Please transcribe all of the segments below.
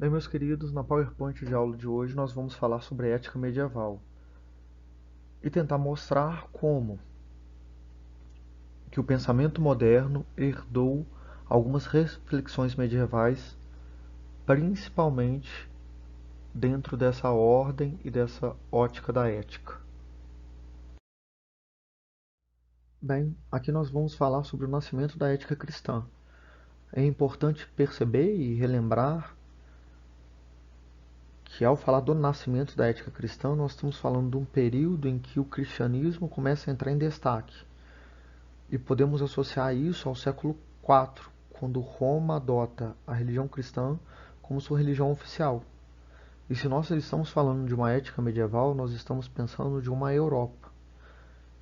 Bem, meus queridos, na PowerPoint de aula de hoje nós vamos falar sobre a ética medieval e tentar mostrar como que o pensamento moderno herdou algumas reflexões medievais, principalmente dentro dessa ordem e dessa ótica da ética. Bem, aqui nós vamos falar sobre o nascimento da ética cristã. É importante perceber e relembrar que ao falar do nascimento da ética cristã, nós estamos falando de um período em que o cristianismo começa a entrar em destaque. E podemos associar isso ao século IV, quando Roma adota a religião cristã como sua religião oficial. E se nós estamos falando de uma ética medieval, nós estamos pensando de uma Europa.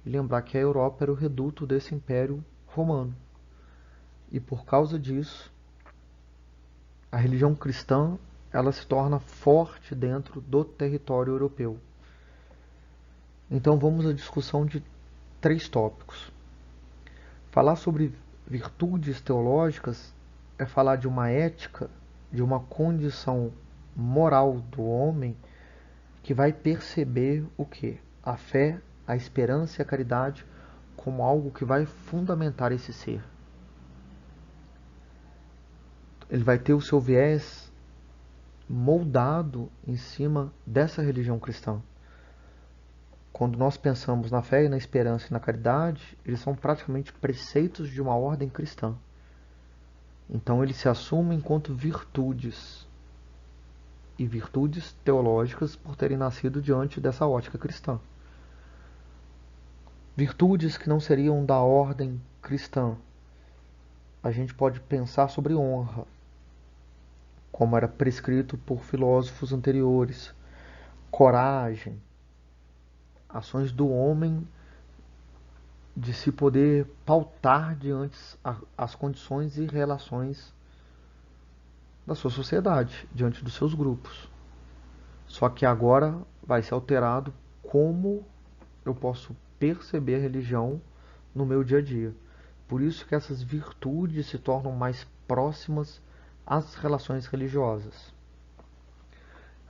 E lembrar que a Europa era o reduto desse império romano. E por causa disso, a religião cristã ela se torna forte dentro do território europeu. Então vamos à discussão de 3 tópicos. Falar sobre virtudes teológicas é falar de uma ética, de uma condição moral do homem que vai perceber o que? A fé, a esperança e a caridade como algo que vai fundamentar esse ser. Ele vai ter o seu viés moldado em cima dessa religião cristã. Quando nós pensamos na fé, na esperança e na caridade, eles são praticamente preceitos de uma ordem cristã. Então eles se assumem enquanto virtudes, e virtudes teológicas por terem nascido diante dessa ótica cristã. Virtudes que não seriam da ordem cristã. A gente pode pensar sobre honra, como era prescrito por filósofos anteriores, coragem, ações do homem de se poder pautar diante as condições e relações da sua sociedade, diante dos seus grupos. Só que agora vai ser alterado como eu posso perceber a religião no meu dia a dia. Por isso que essas virtudes se tornam mais próximas às relações religiosas.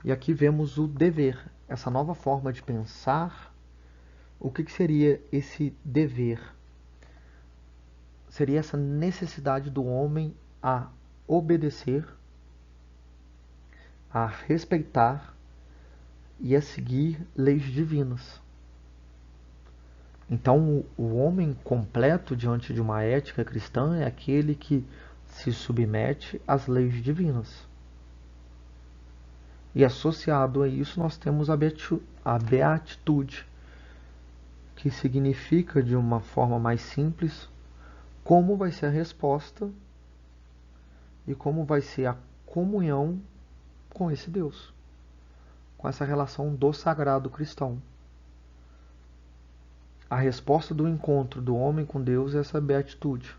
E aqui vemos o dever, essa nova forma de pensar. O que seria esse dever? Seria essa necessidade do homem a obedecer, a respeitar e a seguir leis divinas. Então, o homem completo diante de uma ética cristã é aquele que se submete às leis divinas. E associado a isso, nós temos a beatitude, que significa, de uma forma mais simples, como vai ser a resposta e como vai ser a comunhão com esse Deus, com essa relação do sagrado cristão. A resposta do encontro do homem com Deus é essa beatitude.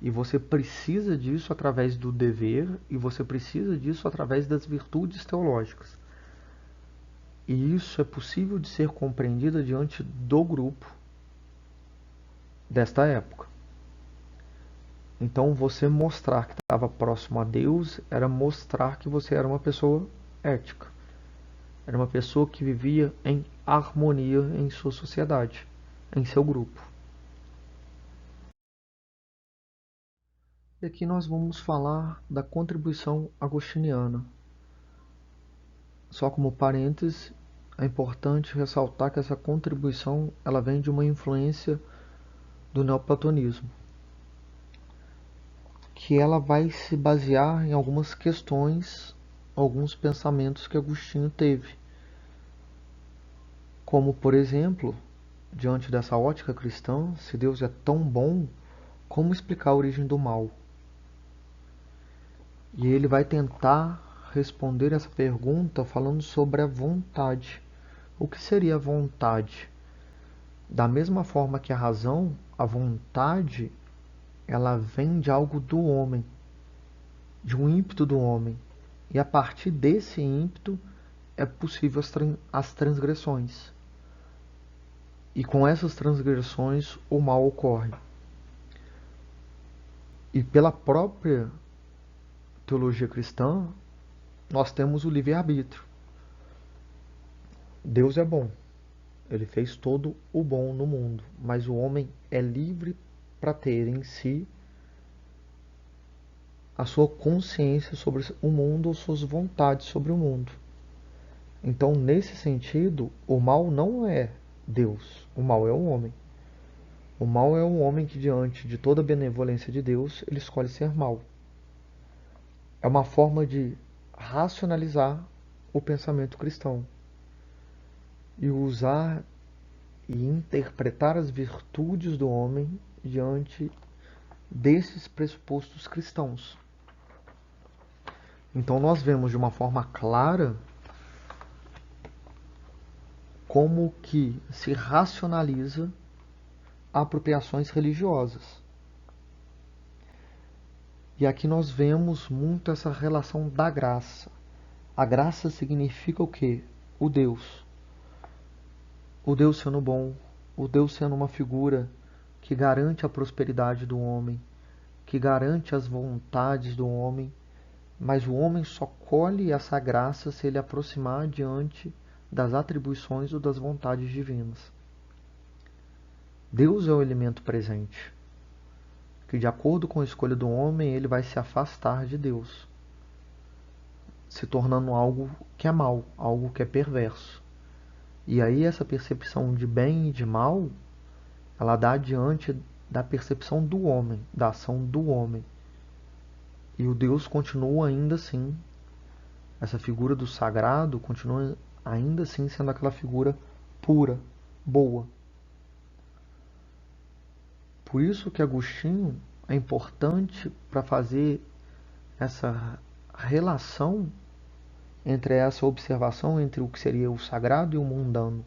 E você precisa disso através do dever, e você precisa disso através das virtudes teológicas. E isso é possível de ser compreendido diante do grupo desta época. Então, você mostrar que estava próximo a Deus era mostrar que você era uma pessoa ética. Era uma pessoa que vivia em harmonia em sua sociedade, em seu grupo. E aqui nós vamos falar da contribuição agostiniana. Só como parêntese, é importante ressaltar que essa contribuição ela vem de uma influência do neoplatonismo, que ela vai se basear em algumas questões, alguns pensamentos que Agostinho teve. Como, por exemplo, diante dessa ótica cristã, se Deus é tão bom, como explicar a origem do mal? E ele vai tentar responder essa pergunta falando sobre a vontade. O que seria a vontade? Da mesma forma que a razão, a vontade, ela vem de algo do homem, de um ímpeto do homem. E a partir desse ímpeto é possível as transgressões. E com essas transgressões o mal ocorre. E pela própria teologia cristã, nós temos o livre-arbítrio. Deus é bom, ele fez todo o bom no mundo, mas o homem é livre para ter em si a sua consciência sobre o mundo ou suas vontades sobre o mundo. Então, nesse sentido, o mal não é Deus, o mal é o homem. O mal é um homem que, diante de toda a benevolência de Deus, ele escolhe ser mal. É uma forma de racionalizar o pensamento cristão e usar e interpretar as virtudes do homem diante desses pressupostos cristãos. Então nós vemos de uma forma clara como que se racionaliza apropriações religiosas. E aqui nós vemos muito essa relação da graça. A graça significa o quê? O Deus. O Deus sendo bom, o Deus sendo uma figura que garante a prosperidade do homem, que garante as vontades do homem, mas o homem só colhe essa graça se ele aproximar diante das atribuições ou das vontades divinas. Deus é o elemento presente, que de acordo com a escolha do homem, ele vai se afastar de Deus, se tornando algo que é mal, algo que é perverso. E aí essa percepção de bem e de mal, ela dá diante da percepção do homem, da ação do homem. E o Deus continua ainda assim, essa figura do sagrado continua ainda assim sendo aquela figura pura, boa. Por isso que Agostinho é importante para fazer essa relação entre essa observação entre o que seria o sagrado e o mundano.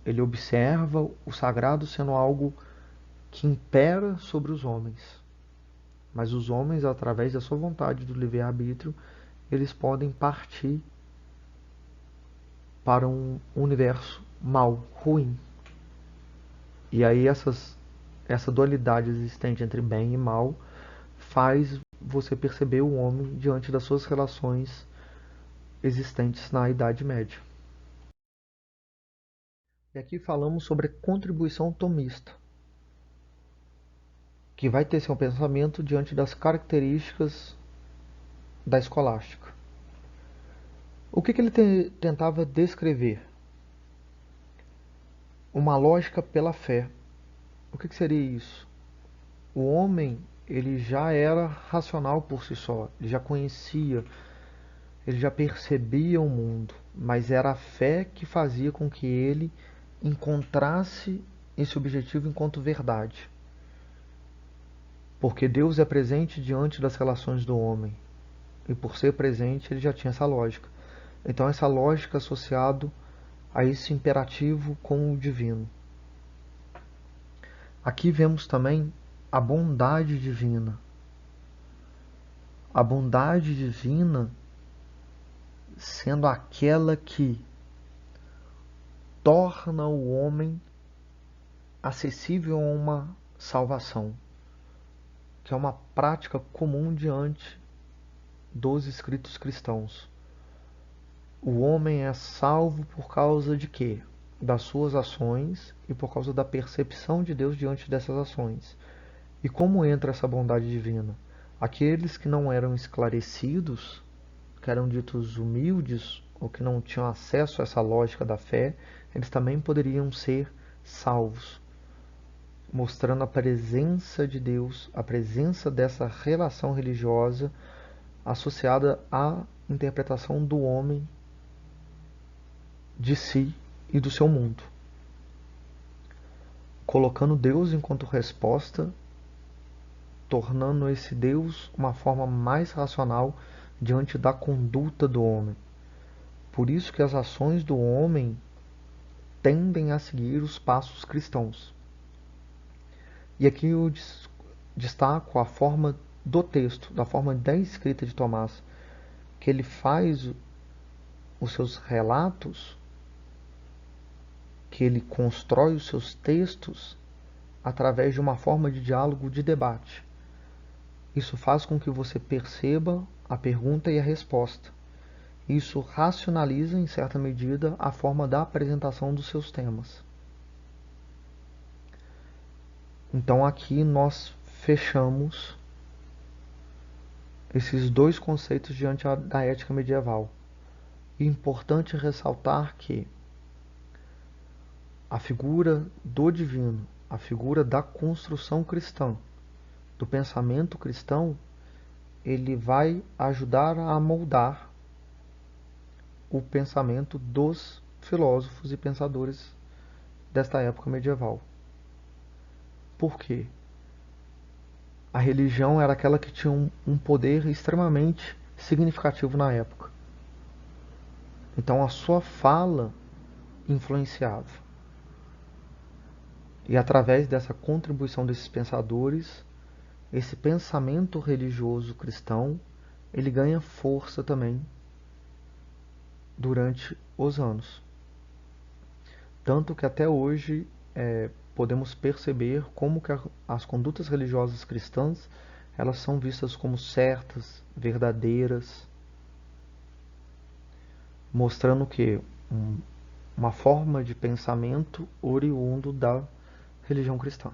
Ele observa o sagrado sendo algo que impera sobre os homens. Mas os homens, através da sua vontade do livre-arbítrio, eles podem partir para um universo mau, ruim. E aí essa dualidade existente entre bem e mal faz você perceber o homem diante das suas relações existentes na Idade Média. E aqui falamos sobre a contribuição tomista, que vai ter seu pensamento diante das características da escolástica. O que ele tentava descrever? Uma lógica pela fé. O que seria isso? O homem, ele já era racional por si só, ele já conhecia, ele já percebia o mundo, mas era a fé que fazia com que ele encontrasse esse objetivo enquanto verdade. Porque Deus é presente diante das relações do homem, e por ser presente ele já tinha essa lógica. Então essa lógica associada a esse imperativo com o divino. Aqui vemos também a bondade divina. A bondade divina sendo aquela que torna o homem acessível a uma salvação, que é uma prática comum diante dos escritos cristãos. O homem é salvo por causa de quê? Das suas ações e por causa da percepção de Deus diante dessas ações. E como entra essa bondade divina? Aqueles que não eram esclarecidos, que eram ditos humildes, ou que não tinham acesso a essa lógica da fé, eles também poderiam ser salvos, mostrando a presença de Deus, a presença dessa relação religiosa associada à interpretação do homem de si e do seu mundo, colocando Deus enquanto resposta, tornando esse Deus uma forma mais racional diante da conduta do homem. Por isso que as ações do homem tendem a seguir os passos cristãos. E aqui eu destaco a forma do texto, da forma da escrita de Tomás, que ele faz os seus relatos, que ele constrói os seus textos através de uma forma de diálogo, de debate. Isso faz com que você perceba a pergunta e a resposta. Isso racionaliza, em certa medida, a forma da apresentação dos seus temas. Então aqui nós fechamos esses dois conceitos diante da ética medieval. É importante ressaltar que a figura do divino, a figura da construção cristã, do pensamento cristão, ele vai ajudar a moldar o pensamento dos filósofos e pensadores desta época medieval. Por quê? A religião era aquela que tinha um poder extremamente significativo na época. Então a sua fala influenciava. E através dessa contribuição desses pensadores, esse pensamento religioso cristão, ele ganha força também durante os anos. Tanto que até hoje podemos perceber como que as condutas religiosas cristãs elas são vistas como certas, verdadeiras, mostrando que uma forma de pensamento oriundo da religião cristã.